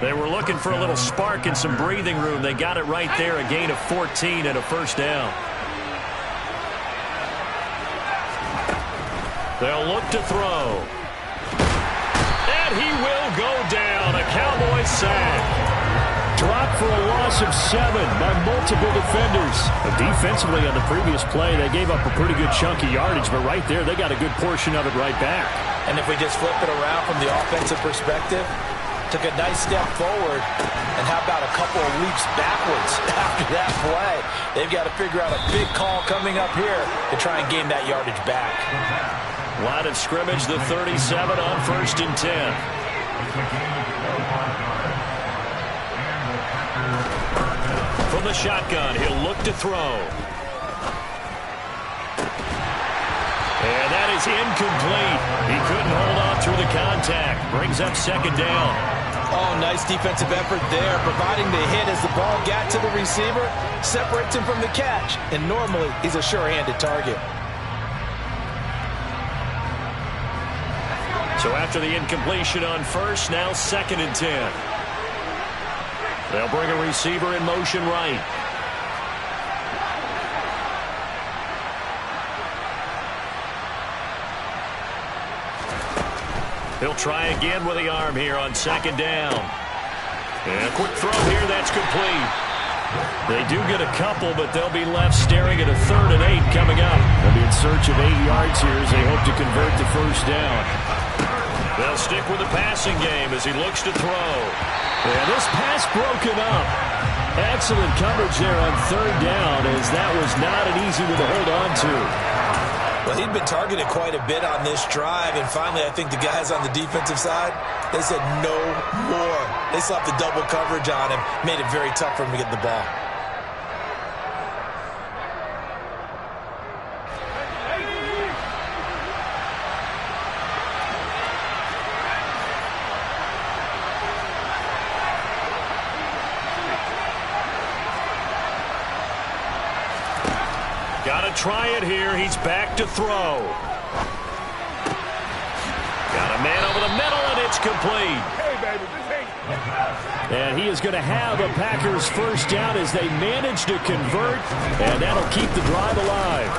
Speaker 3: They were looking for a little spark and some breathing room. They got it right there, a gain of 14 and a 1st down. They'll look to throw. And he will go down, a Cowboy sack.
Speaker 7: Dropped for a loss of 7 by multiple defenders. Defensively on the previous play, they gave up a pretty good chunk of yardage, but right there, they got a good portion of it right back.
Speaker 4: And if we just flip it around from the offensive perspective, took a nice step forward, and how about a couple of leaps backwards after that play? They've got to figure out a big call coming up here to try and gain that yardage back.
Speaker 3: Line of scrimmage, the 37 on 1st and 10. From the shotgun, he'll look to throw. And that is incomplete. He couldn't hold on through the contact. Brings up 2nd down.
Speaker 4: Oh, nice defensive effort there, providing the hit as the ball got to the receiver, separates him from the catch, and normally he's a sure-handed target.
Speaker 3: So after the incompletion on 1st, now 2nd and 10. They'll bring a receiver in motion right. He'll try again with the arm here on 2nd down. And a quick throw here, that's complete. They do get a couple, but they'll be left staring at a 3rd and 8 coming up. They'll be in search of 8 yards here as they hope to convert the first down. They'll stick with the passing game as he looks to throw. And this pass broken up. Excellent coverage there on 3rd down, as that was not an easy one to hold on to.
Speaker 4: Well, he'd been targeted quite a bit on this drive, and finally I think the guys on the defensive side, they said no more. They slapped the double coverage on him, made it very tough for him to get the ball.
Speaker 3: Got to try it here. He's back to throw. Got a man over the middle, and it's complete.
Speaker 6: Hey, baby, this ain't...
Speaker 7: And he is going to have a Packers first down as they manage to convert, and that'll keep the drive alive.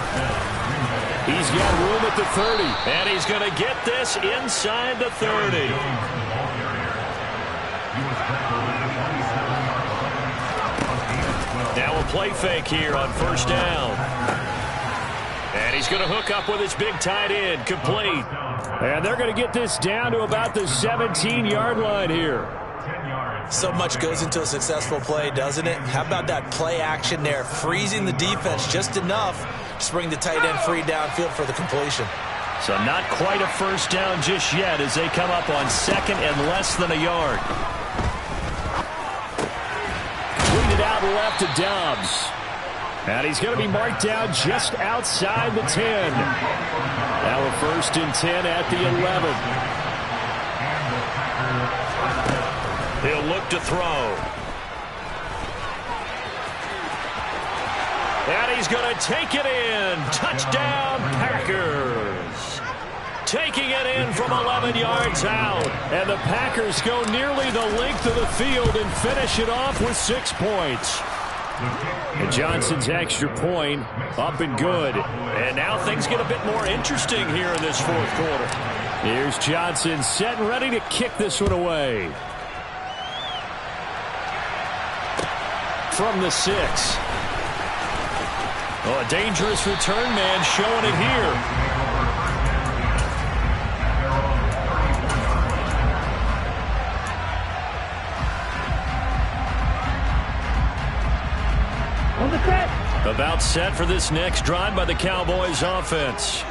Speaker 7: He's got room at the 30.
Speaker 3: And he's going to get this inside the 30. Now a play fake here on first down. And he's going to hook up with his big tight end, complete.
Speaker 7: And they're going to get this down to about the 17-yard line here.
Speaker 4: So much goes into a successful play, doesn't it? How about that play action there, freezing the defense just enough to bring the tight end free downfield for the completion.
Speaker 3: So not quite a first down just yet as they come up on 2nd and less than a yard.
Speaker 7: Tweeted out left to Dobbs. And he's going to be marked down just outside the 10. Now a 1st and 10 at the 11.
Speaker 3: He'll look to throw. And he's going to take it in. Touchdown, Packers. Taking it in from 11 yards out. And the Packers go nearly the length of the field and finish it off with 6 points.
Speaker 7: And Johnson's extra point up and good.
Speaker 3: And now things get a bit more interesting here in this 4th quarter.
Speaker 7: Here's Johnson set and ready to kick this one away. From the 6.
Speaker 3: Oh, a dangerous return man showing it here. About set for this next drive by the Cowboys offense.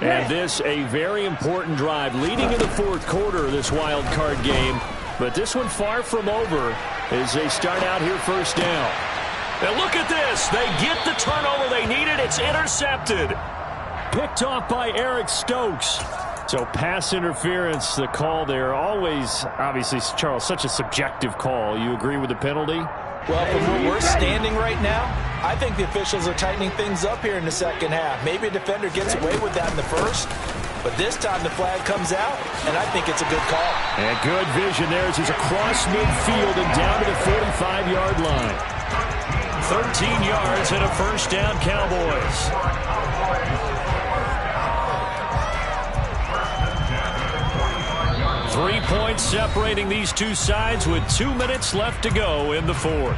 Speaker 7: And this a very important drive leading in the 4th quarter of this wild card game. But this one far from over as they start out here first down.
Speaker 3: And look at this. They get the turnover they needed. It's intercepted.
Speaker 7: Picked off by Eric Stokes. So pass interference, the call there. Always, obviously, Charles, such a subjective call. You agree with the penalty?
Speaker 4: Well, from where we're standing right now, I think the officials are tightening things up here in the 2nd half. Maybe a defender gets away with that in the 1st, but this time the flag comes out, and I think it's a good call.
Speaker 7: And good vision there as he's across midfield and down to the 45-yard line.
Speaker 3: 13 yards and a first down, Cowboys. Three points separating these two sides with 2 minutes left to go in the 4th.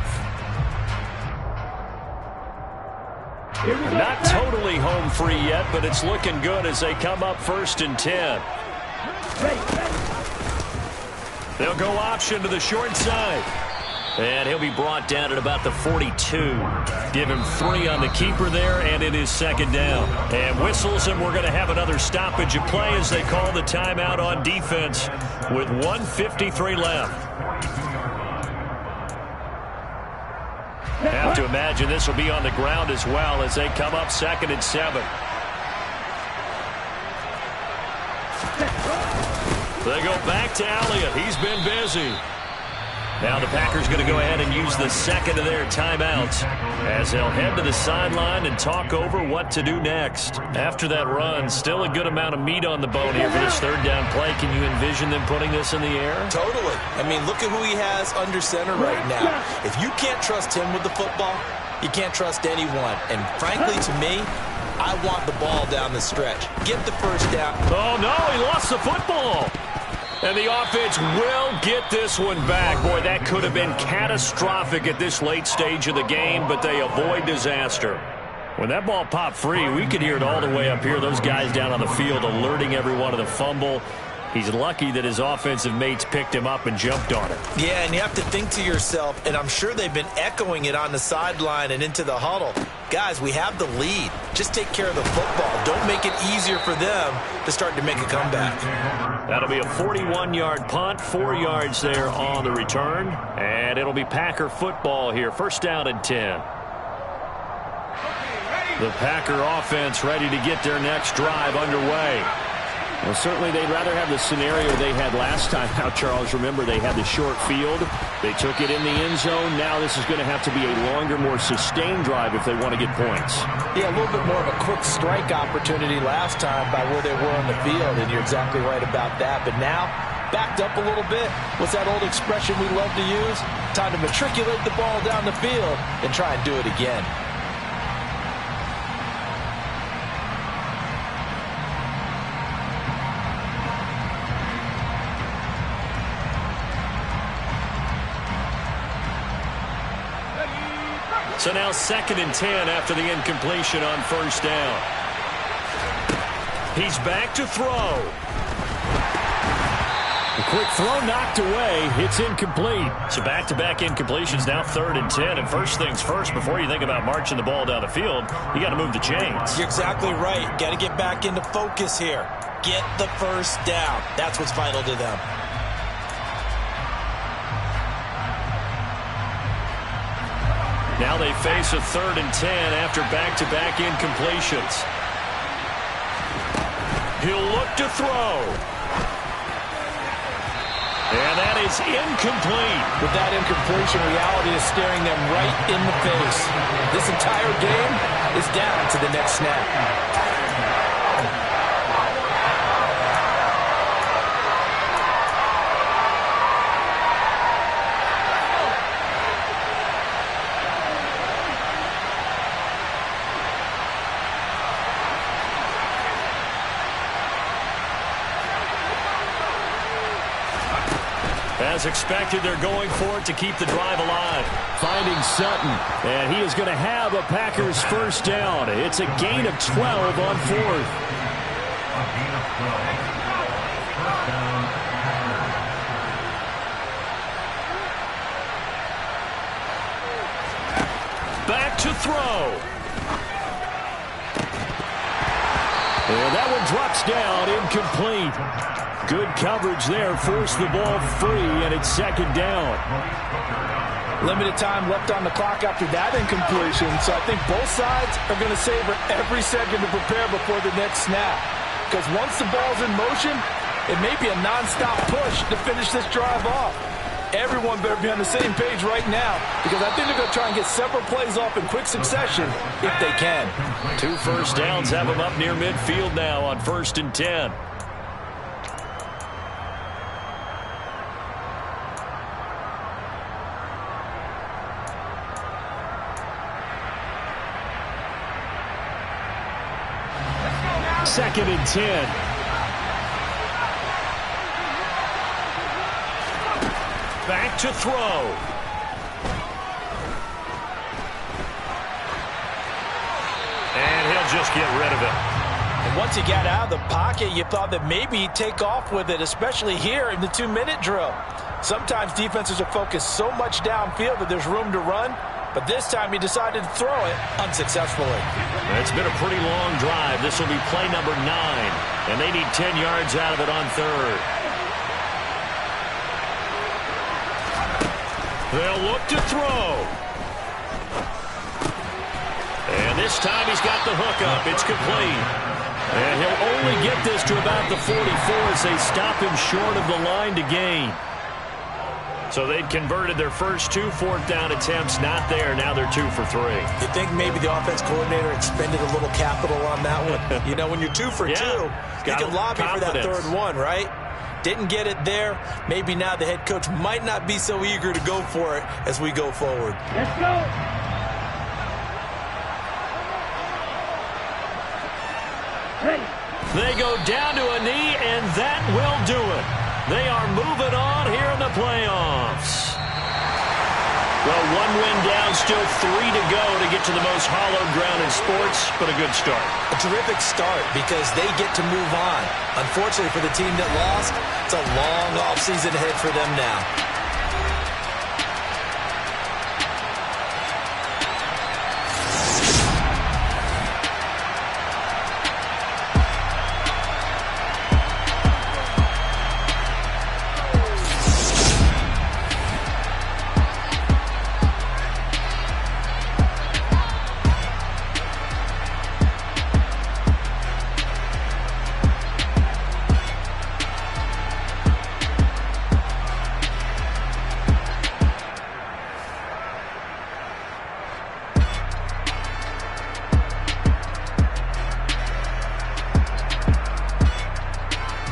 Speaker 3: Not totally home free yet, but it's looking good as they come up 1st and 10. They'll go option to the short side. And he'll be brought down at about the 42. Give him 3 on the keeper there, and it is 2nd down. And whistles, and we're going to have another stoppage of play as they call the timeout on defense with 1:53 left. Have to imagine this will be on the ground as well as they come up 2nd and 7. They go back to Elliott. He's been busy. Now the Packers going to go ahead and use the 2nd of their timeouts as they'll head to the sideline and talk over what to do next. After that run, still a good amount of meat on the bone here for this 3rd down play. Can you envision them putting this in the air?
Speaker 4: Totally. I mean, look at who he has under center right now. If you can't trust him with the football, you can't trust anyone. And frankly, to me, I want the ball down the stretch. Get the first down.
Speaker 3: Oh, no, he lost the football. And the offense will get this one back. Boy, that could have been catastrophic at this late stage of the game, but they avoid disaster. When that ball popped free, we could hear it all the way up here. Those guys down on the field alerting everyone of the fumble. He's lucky that his offensive mates picked him up and jumped on it.
Speaker 4: Yeah, and you have to think to yourself, and I'm sure they've been echoing it on the sideline and into the huddle. Guys, we have the lead. Just take care of the football. Don't make it easier for them to start to make a comeback.
Speaker 3: That'll be a 41-yard punt, 4 yards there on the return. And it'll be Packer football here. First down and 10. The Packer offense ready to get their next drive underway. Well, certainly they'd rather have the scenario they had last time out, Charles. Remember, they had the short field. They took it in the end zone. Now this is going to have to be a longer, more sustained drive if they want to get points.
Speaker 4: Yeah, a little bit more of a quick strike opportunity last time by where they were on the field, and you're exactly right about that. But now, backed up a little bit. What's that old expression we love to use? Time to matriculate the ball down the field and try and do it again.
Speaker 3: So now 2nd and 10 after the incompletion on first down. He's back to throw. A quick throw knocked away. It's incomplete. So back-to-back incompletions, now 3rd and 10. And first things first, before you think about marching the ball down the field, you got to move the chains.
Speaker 4: You're exactly right. Got to get back into focus here. Get the first down. That's what's vital to them.
Speaker 3: Now they face a 3rd and 10 after back-to-back incompletions. He'll look to throw. And that is incomplete.
Speaker 4: With that incompletion, reality is staring them right in the face. This entire game is down to the next snap.
Speaker 3: As expected, they're going for it to keep the drive alive. Finding Sutton, and he is going to have a Packers first down. It's a gain of 12 on 4th. Back to throw. And that one drops down, incomplete. Good coverage there, forced the ball free, and it's 2nd down.
Speaker 4: Limited time left on the clock after that incompletion, so I think both sides are going to savor every second to prepare before the next snap. Because once the ball's in motion, it may be a nonstop push to finish this drive off. Everyone better be on the same page right now, because I think they're going to try and get several plays off in quick succession if they can.
Speaker 3: 2 first downs have them up near midfield now on 1st and 10. Second and 10. Back to throw. And he'll just get rid of it.
Speaker 4: And once he got out of the pocket, you thought that maybe he'd take off with it, especially here in the 2-minute drill. Sometimes defenses are focused so much downfield that there's room to run. But this time he decided to throw it unsuccessfully.
Speaker 3: It's been a pretty long drive. This will be play number 9. And they need 10 yards out of it on 3rd. They'll look to throw. And this time he's got the hook up. It's complete. And he'll only get this to about the 44 as they stop him short of the line to gain. So they'd converted their first 2 4th down attempts. Not there. Now they're 2 for 3.
Speaker 4: You think maybe the offense coordinator expended a little capital on that one? You know, when you're 2 for 2, you can lobby for that 3rd one, right? Didn't get it there. Maybe now the head coach might not be so eager to go for it as we go forward.
Speaker 6: Let's go.
Speaker 3: They go down to a knee, and that will do it. They are moving on here in the playoffs. Well, one win down, still 3 to go to get to the most hallowed ground in sports, but a good start.
Speaker 4: A terrific start because they get to move on. Unfortunately for the team that lost, it's a long offseason ahead for them now.